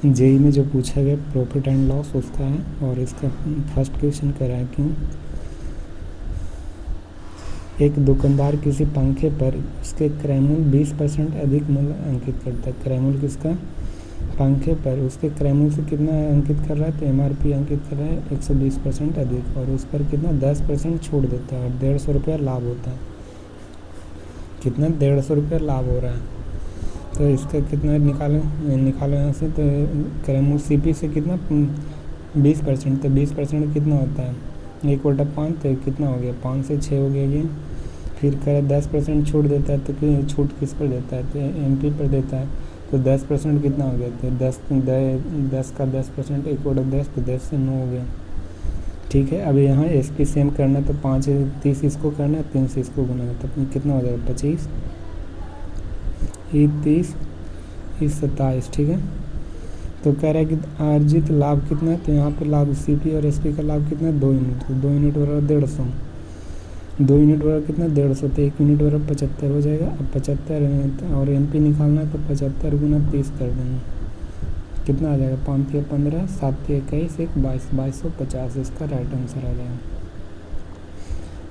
JEE में जो पूछा गया प्रॉफिट एंड लॉस उसका है, और इसका फर्स्ट क्वेश्चन कह रहा है कि एक दुकानदार किसी पंखे पर उसके क्रय मूल्य 20% अधिक मूल्य अंकित करता है। क्रय मूल्य किसका? पंखे पर उसके क्रय मूल्य से कितना अंकित कर रहा है? तो एमआरपी अंकित कर रहा है 120% अधिक, और उस पर कितना 10% छूट देता है और 150 रुपया लाभ होता है। कितना? 150 रुपया लाभ हो रहा है। तो इसका कितना निकालो यहाँ से। तो क्रय मूल्य सीपी से कितना 20%, तो 20% कितना होता है 1/5, तो कितना हो गया 5 से 6 हो गया ये। फिर कह 10% छूट देता है, तो छूट किस पर देता है? तो एमपी पर देता है। तो 10% कितना हो गया? तो 10 का 10% 1/10, तो 10 से 9 हो गया। ठीक है, अब यहाँ एसपी सेम करना, तो 5 30 इसको करना है, 3 से इसको गुना है, तो कितना हो जाएगा 25, ये 30, ये 27। ठीक है, तो कह रहा है कि अर्जित लाभ कितना है? तो यहाँ पे लाभ सीपी और एसपी का लाभ कितना है? 2 यूनिट। तो 2 यूनिट बराबर 150, 2 यूनिट बराबर कितना 150, तो 1 यूनिट बराबर 75 हो जाएगा। अब 75 और एमपी निकालना है, तो 75 गुना 30 कर देंगे, कितना आ जाएगा 5 या 15, 7 या 21, 1 22, 2250 इसका राइट आंसर आ जाएगा।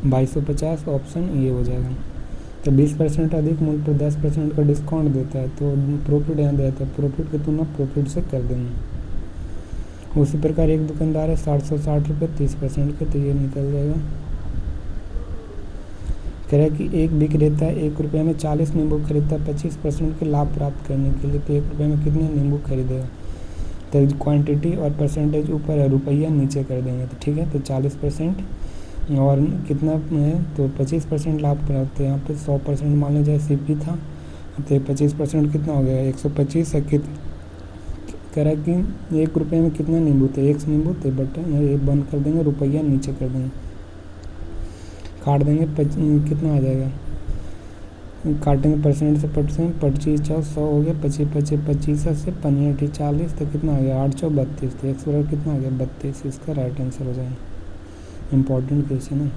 2250 ऑप्शन ये हो जाएगा। तो 20% अधिक मूल्य पर 10% का डिस्काउंट देता है, तो प्रॉफिट यहाँ देता है, प्रॉफिट की तुलना प्रॉफिट से कर देंगे। उसी प्रकार एक दुकानदार है 760 रुपये 30% के, तो ये निकल जाएगा। कह रहा है कि एक विक्रेता 1 रुपये में 40 नींबू खरीदता है 25% के लाभ प्राप्त करने के लिए, तो 1 रुपये में कितने नींबू खरीदेगा? तो क्वांटिटी और परसेंटेज ऊपर है, रुपया नीचे कर देंगे। तो ठीक है, तो 40% और कितना है? तो 25% लाभ प्राप्त है। यहाँ पे 100% मान लो जाए सीपी था, तो 25% कितना हो गया 125 है। कह रहा है कि 1 रुपये में कितना नींबू थे? 1 नींबू थे, बट ये बंद कर देंगे, रुपया नीचे कर देंगे, काट देंगे। कितना आ जाएगा? काटेंगे परसेंट से परसेंट, 25 100 हो गया, 25 से 5 40, तो कितना आ गया 8 32, तो 100 बराबर कितना आ गया 32, इसका राइट आंसर हो जाएगा। इम्पॉर्टेंट क्वेश्चन है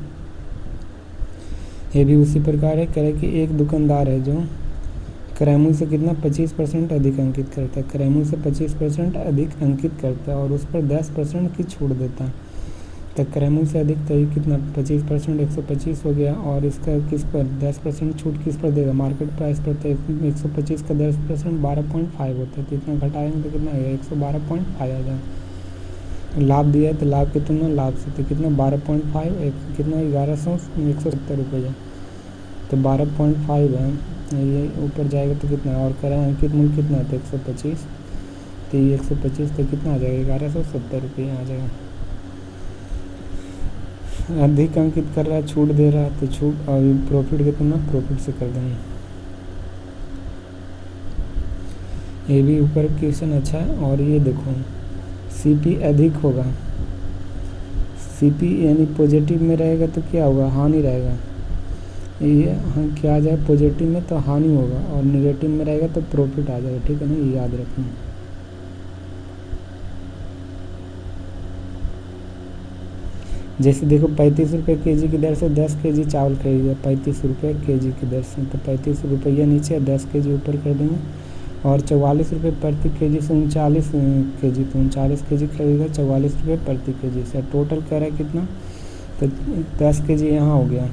ये भी। उसी प्रकार है, कह रहे कि एक दुकानदार है जो क्रय मूल्य से कितना 25% अधिक अंकित करता है, क्रय मूल्य से 25% अधिक अंकित करता है और उस पर 10% की छूट देता है। तो क्रय मूल्य से अधिक तो कितना 25% 125 हो गया, और इसका किस पर 10% छूट किस पर देगा? मार्केट प्राइस पर। तो 125 का 10% 12.5 होता है, तो इतना घटाएंगे तो कितना आएगा 112.5 आ जाएगा। लाभ दिया है, तो लाभ की तुलना लाभ से, तो कितना 12.5 कितना 170 रुपये, तो 12.5 है, ये ऊपर जाएगा तो कितना, और करें अंकित मूल्य कितना है? तो 125, तो ये 125 तो कितना आ जाएगा 1170 रुपये आ जाएगा। अधिक अंकित कर रहा है, छूट दे रहा है, तो छूट और प्रॉफिट की तुलना प्रॉफिट से कर देंगे। ये भी ऊपर क्वेश्चन अच्छा है। और ये देखो सीपी अधिक होगा, सीपी यानी पॉजिटिव में रहेगा तो क्या होगा? हानि रहेगा। ये क्या आ जाए पॉजिटिव में तो हानि होगा, और नेगेटिव में रहेगा तो प्रॉफिट आ जाएगा। ठीक है ना, ये याद रखना। जैसे देखो 35 रुपये के.जी. की दर से 10 के.जी. चावल खरीदा 35 रुपये के.जी. की दर से, तो 35 रुपया नीचे 10 के.जी. ऊपर कर देंगे, और 44 रुपये प्रति के.जी. से 39 के.जी. तो 39 के.जी. खरीदेगा 44 रुपये प्रति के.जी. से। टोटल कह रहा है कितना? तो 10 के.जी. यहाँ हो गया,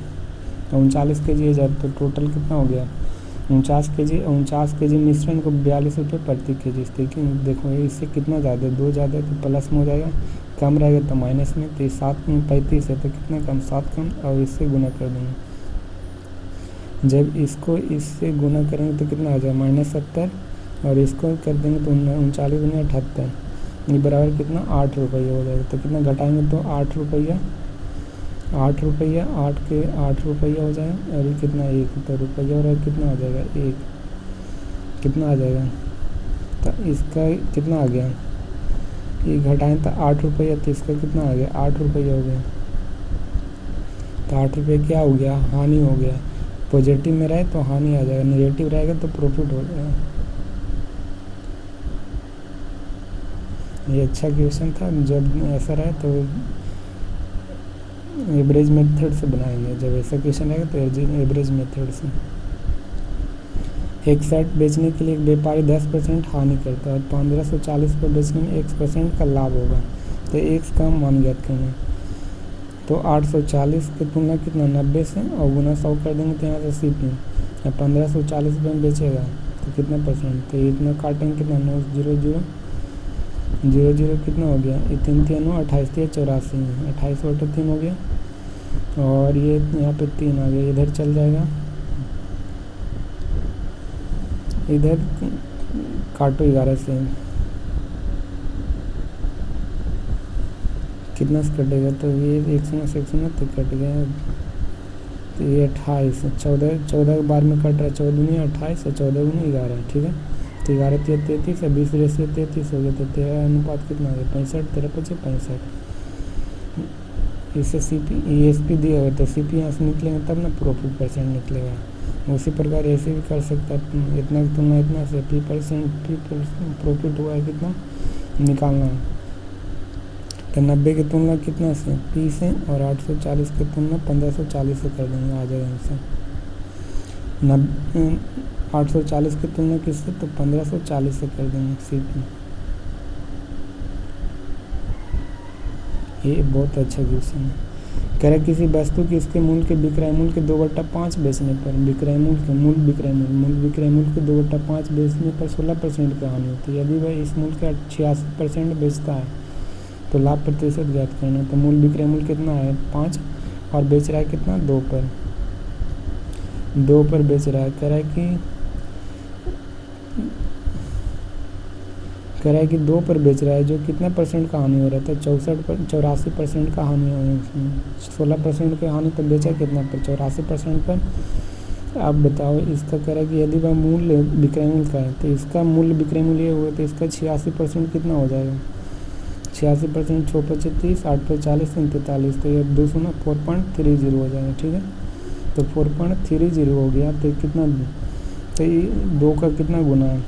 39 के.जी. जब, तो टोटल कितना हो गया 49 के.जी. 49 के.जी. मिश्रण को 42 रुपये प्रति के.जी. लेकिन देखो इससे कितना ज़्यादा, 2 ज़्यादा तो प्लस में हो जाएगा, कम रहेगा तो माइनस में। तो 7 में 35 है, तो कितना कम 7 कम, और इससे गुना कर देंगे। जब इसको इससे गुना करेंगे तो कितना आ जाएगा -70, और इसको कर देंगे तो 39 गुना 78, ये बराबर कितना 8 रुपये हो जाएगा। तो कितना घटाएंगे तो 8 रुपया, 8 रुपया, 8 के 8 रुपया हो जाएगा, और ये कितना 1, तो रुपया और कितना आ जाएगा 1, कितना आ जाएगा? तो इसका कितना आ गया, ये घटाएं तो 8 रुपया, तो इसका कितना आ गया 8 रुपया हो गया। तो 8 रुपये क्या हो गया? हानि हो गया। पॉजिटिव में रहे तो हानि आ जाएगा, नेगेटिव रहेगा तो प्रॉफिट हो जाएगा। ये अच्छा क्वेश्चन था। जब ऐसा रहे तो एवरेज मेथड से बनाएंगे, जब ऐसा क्वेश्चन आएगा तो एवरेज मेथड से। एक शर्ट बेचने के लिए एक व्यापारी 10% हानि करता है और 1540 पर बेचने में 1% का लाभ होगा, तो x का मान ज्ञात करना। तो 840 की तुलना कितना 90 से और गुना 100 कर देंगे तो यहाँ से CP, अब 1540 रुपये में बेचेगा तो कितना परसेंट, तो इतना काटेंगे कितना 9 0 0 0 0 कितना हो गया, ये 3 3 28 3 84, 28/3 हो गया और ये यहाँ पे 3 आ गया, इधर चल जाएगा, इधर काटो 11 से कितना से कटेगा, तो ये 100 तो कट गया, तो ये 28 14 बार में कट रहा है, 14 दूनी 28 और 14 दूनी 11, ठीक है। तो 11 3 33 और 20 रेशियो 33 हो गया, तो 13 अनुपात कितना हो गया 65, 13 5 65। इससे CP ESP दिया हुआ तो CP यहाँ से निकलेगा तब ना प्रॉफिट परसेंट निकलेगा। उसी प्रकार ऐसे भी कर सकता है, इतना की तुलना इतना से P प्रॉफिट हुआ है कितना निकालना है, तो 90 की तुलना कितना से P से और 840 की तुलना 1540 से कर देंगे, आ जाएगा आंसर। 840 की तुलना किससे, तो 1540 से कर देंगे CP। ये बहुत अच्छा क्वेश्चन है। कह रहा किसी वस्तु की इसके मूल्य के विक्रय मूल्य के 2/5 बेचने पर विक्रय मूल्य के विक्रय मूल्य के 2/5 बेचने पर 16% की हानि होती है। यदि वह इस मूल्य का 86% बेचता है तो लाभ प्रतिशत ज्ञात करना। तो मूल विक्रय मूल्य कितना है 5 और बेच रहा है कितना 2 पर बेच रहा है। कह रहा है कि 2 पर बेच रहा है, जो कितना परसेंट का हानि हो रहा था 84% का हानि हो रहा है। 16% की हानि तो बेचा कितना पर 84% पर। अब बताओ इसका कह रहा है कि यदि वह मूल्य विक्रय मूल्य का है तो इसका मूल्य विक्रय मूल्य ये हुआ तो इसका 86% कितना हो जाएगा, 86% 6 × 30 8 × 40 43, तो ये 4.30 हो जाएगा, ठीक है। तो 4.30 हो गया, तो कितना, तो ये 2 का कितना गुना है,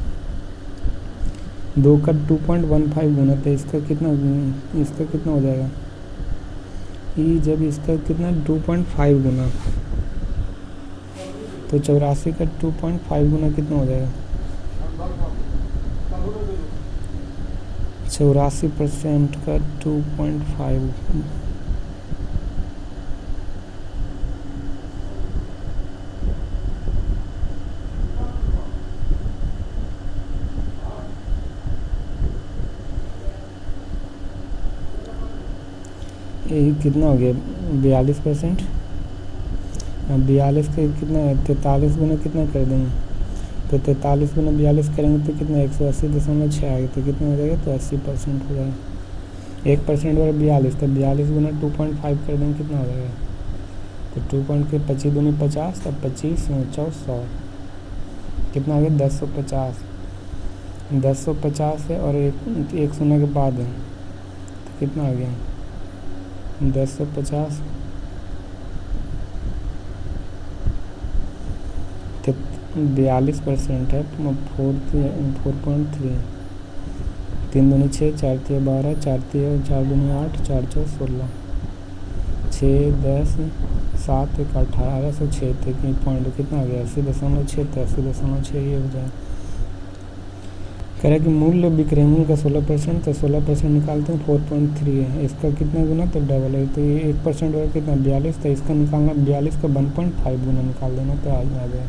2 का 2.15 गुना, तो इसका कितना हो जाएगा, ये जब इसका कितना 2.5 गुना, तो 84 का 2.5 गुना कितना हो जाएगा, 84% का 2.5 ये कितना हो गया 42%। 42 का कितना है 43 गुना कितना कर देंगे, तो 43 गुना 42 करेंगे तो कितना 180.6 आएगा, तो कितना हो जाएगा, तो 80% हो जाएगा। 1% वाला 42, तो 42 गुना 2.5 कर देंगे कितना हो जाएगा, तो 2.25 दूनी 50 और 25 4 100 कितना आ गया 1050। 1050 है और एक शून्य के बाद है तो कितना आ गया 1050 तो 42% है, 4.3 3 दूनी 6 4 3 12 4 3 4 दूनी 8 4 4 16 6 10 7 1 18 से 6 तक पॉइंट कितना आ गया 80.6, तो 80.6 ये हो जाए। कह रहा है कि मूल्य विक्रय मूल्य का 16%, तो 16% निकालते हैं 4.3 है, इसका कितना गुना, तो डबल है, तो ये 1% और कितना 42, तो इसका निकालना 42 का 1.5 गुना निकाल देना, तो आ जाए।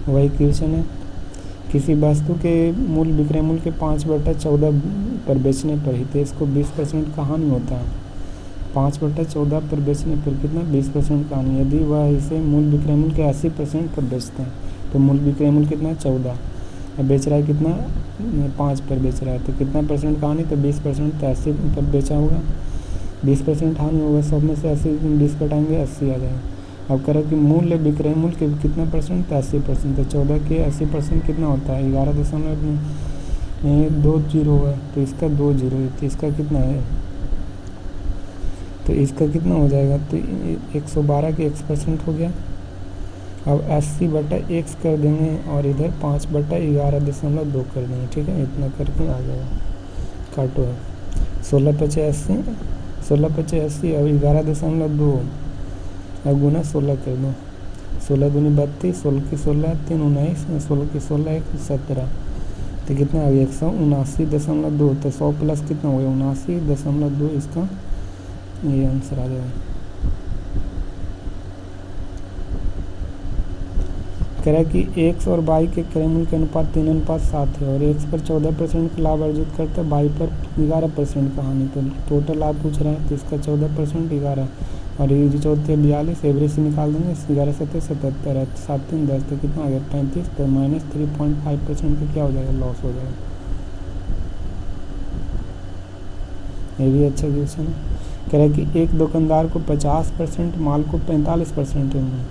वही क्वेश्चन है, किसी वस्तु के मूल्य विक्रय मूल्य के 5/14 पर बेचने पर ही तो इसको 20% का हानि होता है। 5/14 पर बेचने पर कितना 20% का हानि। यदि वह इसे मूल्य विक्रय मूल्य के 80% पर बेचते हैं तो मूल्य विक्रय मूल्य कितना 14, अब बेच रहा है कितना 5 पर बेच रहा है, तो कितना परसेंट का हानि, तो 20%, तो 80 पर बेचा होगा, 20% हानि होगा, 100 में से 80 20 घटाएंगे 80 आ जाएगा। अब कह रहा है कि मूल्य विक्रय मूल्य के कितना परसेंट, तो 80%, तो 14 के 80% कितना होता है 11.20 है, तो इसका 20 है, तो इसका कितना है, तो इसका कितना हो जाएगा, तो 112 के x% हो गया। अब 80/x कर देंगे और इधर 5/11.2 कर देंगे, ठीक है, इतना करके आ जाएगा। काटो है 16 × 80 और 11.2 और गुना 16 कर दो, 16 दूनी 32, 16 की 16 3 19, 16 की 16 1 17, तो कितना आ गया 179.2। तो 100 प्लस कितना हो गया 79.2, इसका ये आंसर आ जाएगा। कह रहा है कि x और y के क्रय मूल्य के अनुपात 3:7 है और x पर 14% का लाभ अर्जित करता है, y पर 11% का हानि। तो टोटल लाभ पूछ रहा है, तो इसका 14% 11 और ये जो 14 42, एवरेज से निकाल देंगे। 11 7 77 है, 7 3 10, तो कितना आ गया 35, तो माइनस 3.5% का क्या हो जाएगा, लॉस हो जाएगा। ये भी अच्छा क्वेश्चन है। कह रहा है कि एक दुकानदार को 50% माल को 45% में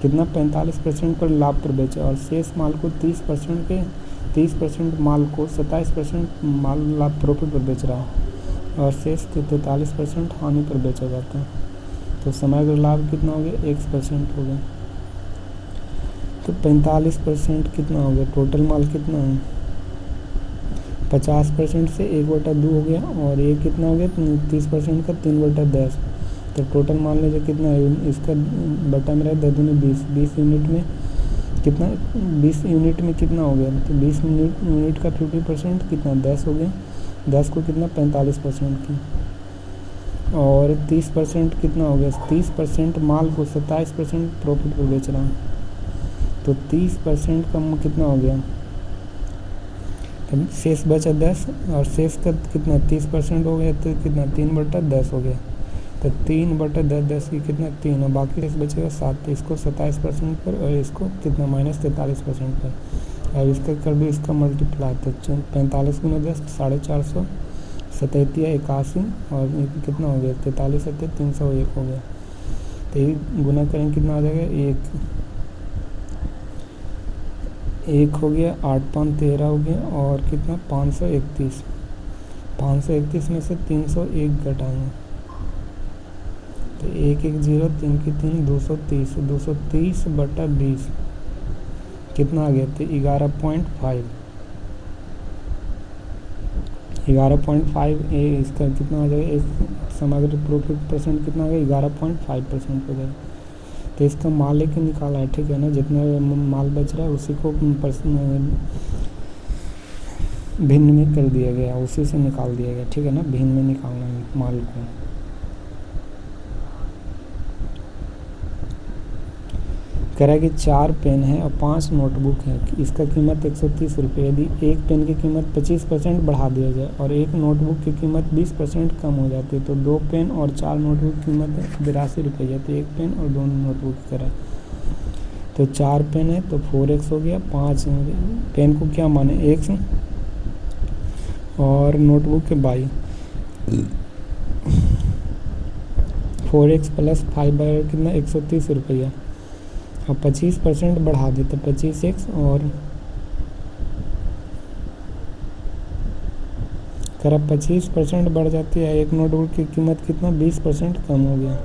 कितना 45% पर लाभ पर बेचा और शेष माल को 30% माल को 27% माल लाभ प्रॉफिट पर बेच रहा है और शेष 43% हानि पर बेचा जाता है। तो समग्र लाभ कितना हो गया 1% हो गया। तो 45% कितना हो गया, टोटल माल कितना है 50% से 1/2 हो गया और ये कितना हो गया 30% का 3/10। तो टोटल मान लीजिए कितना है, इसका बटा में रहा 10 दूनी 20 यूनिट में कितना 20 यूनिट में कितना हो गया, तो 20 यूनिट का 50% कितना 10 हो गया, 10 को कितना 45% की और 30% कितना हो गया 30% माल को 27% प्रॉफिट पर बेच रहा है। तो 30% का कितना हो गया, तो शेष बचा 10 और शेष का कितना 30% हो गया, तो कितना 3/10 हो गया। तो 3/10 की कितना 3 और बाकी शेष बचेगा 7। तो इसको 27% पर और इसको कितना माइनस 43% पर। अब इसका कर दो इसका मल्टीप्लाई, तो 45 गुना 10 450, 87 81 और कितना हो गया 43 7 301 हो गया। तो ये गुना करेंगे कितना आ जाएगा 1 हो गया, 8 5 13 हो गया और कितना 531 में से 301 घटाएंगे तो 1 1 0 3 की 3 230/20 कितना आ गया, तो 11.5 ये इसका कितना आ जाएगा, एक समग्र प्रॉफिट परसेंट कितना आ गया 11.5% हो जाएगा। तो इसका माल लेके निकाला है, ठीक है ना, जितना माल बच रहा है उसी को भिन्न में कर दिया गया, उसी से निकाल दिया गया, ठीक है ना, भिन्न में निकालना है माल को। कह रहा है कि 4 पेन है और 5 नोटबुक है, इसका कीमत 130 रुपये। यदि एक पेन की कीमत 25% बढ़ा दिया जाए और एक नोटबुक की कीमत 20% कम हो जाती है तो 2 पेन और 4 नोटबुक की कीमत 82 रुपये। तो एक पेन और 2 नोटबुक की तरह, तो 4 पेन है तो 4x हो गया, 5 पेन को क्या माने x और नोटबुक के बाई 4x + 5 कितना 130 रुपया और 25% बढ़ा दे तो 25x और कर 25% बढ़ जाती है, एक नोटबुक की कीमत कितना 20% कम हो गया।